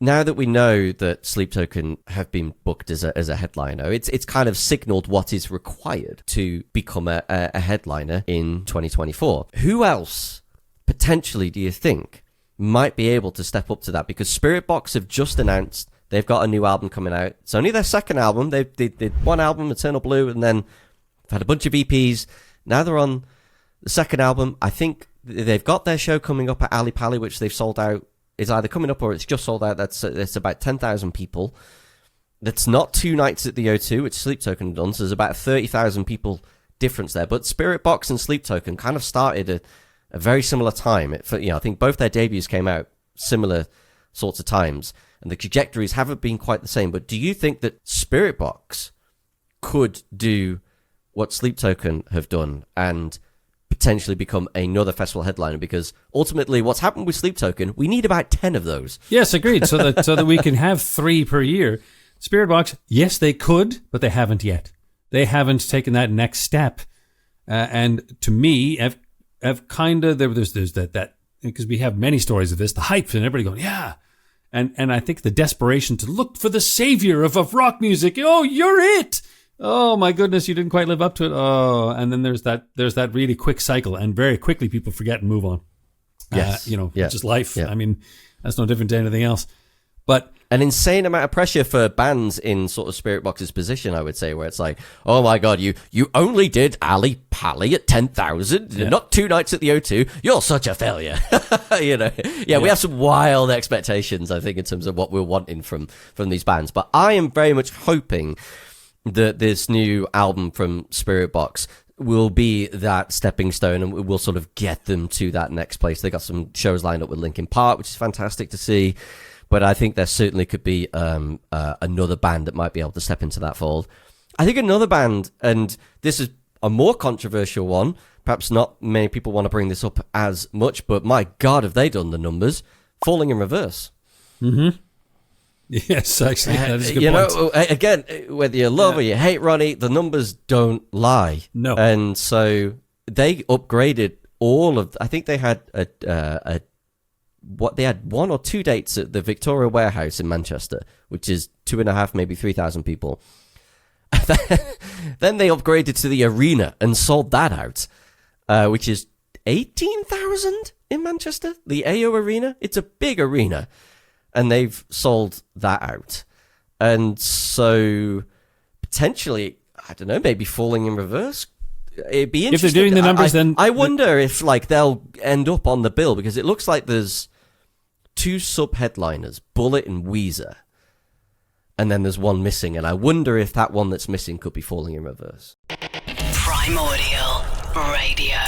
now that we know that Sleep Token have been booked as a headliner, it's kind of signaled what is required to become a headliner in 2024. Who else potentially do you think might be able to step up to that? Because Spiritbox have just announced they've got a new album coming out. It's only their second album. They did one album, Eternal Blue, and then had a bunch of EPs. Now they're on the second album. I think they've got their show coming up at Ali Pali, which they've sold out. It's either coming up or it's just sold out. That's about 10,000 people. That's not 2 nights at the O2, which Sleep Token have done. So there's about 30,000 people difference there. But Spiritbox and Sleep Token kind of started at a very similar time. I think both their debuts came out similar sorts of times, and the trajectories haven't been quite the same. But do you think that Spiritbox could do what Sleep Token have done and potentially become another festival headliner? Because ultimately what's happened with Sleep Token, we need about 10 of those. Yes, agreed. So that we can have 3 per year. Spiritbox, yes, they could, but they haven't yet. They haven't taken that next step. And to me, I've kind of, there's that, because we have many stories of this, the hype and everybody going, yeah. And I think the desperation to look for the savior of rock music. Oh, you're it. Oh my goodness, you didn't quite live up to it. Oh, and then there's that really quick cycle, and very quickly people forget and move on. Yes, just life. Yeah. I mean, that's no different to anything else. But an insane amount of pressure for bands in sort of Spiritbox's position, I would say, where it's like, oh my god, you only did Ali Pali at 10,000, not 2 nights at the O2. You're such a failure. We have some wild expectations, I think, in terms of what we're wanting from these bands. But I am very much hoping that this new album from Spiritbox will be that stepping stone and will sort of get them to that next place. They got some shows lined up with Linkin Park, which is fantastic to see. But I think there certainly could be another band that might be able to step into that fold. I think another band, and this is a more controversial one, perhaps not many people want to bring this up as much, but my God, have they done the numbers? Falling in Reverse. Mm-hmm. Yes, actually, that is a good point. Again, whether you love or you hate Ronnie, the numbers don't lie. No. And so they upgraded all of, I think they had they had 1 or 2 dates at the Victoria Warehouse in Manchester, which is 2.5, maybe 3,000 people. Then they upgraded to the arena and sold that out, which is 18,000 in Manchester, the AO Arena. It's a big arena. And they've sold that out. And so potentially, I don't know, maybe Falling in Reverse. It'd be interesting. If they're doing the numbers, then I wonder if they'll end up on the bill, because it looks like there's 2 sub-headliners, Bullet and Weezer. And then there's one missing, and I wonder if that one that's missing could be Falling in Reverse. Primordial Radio.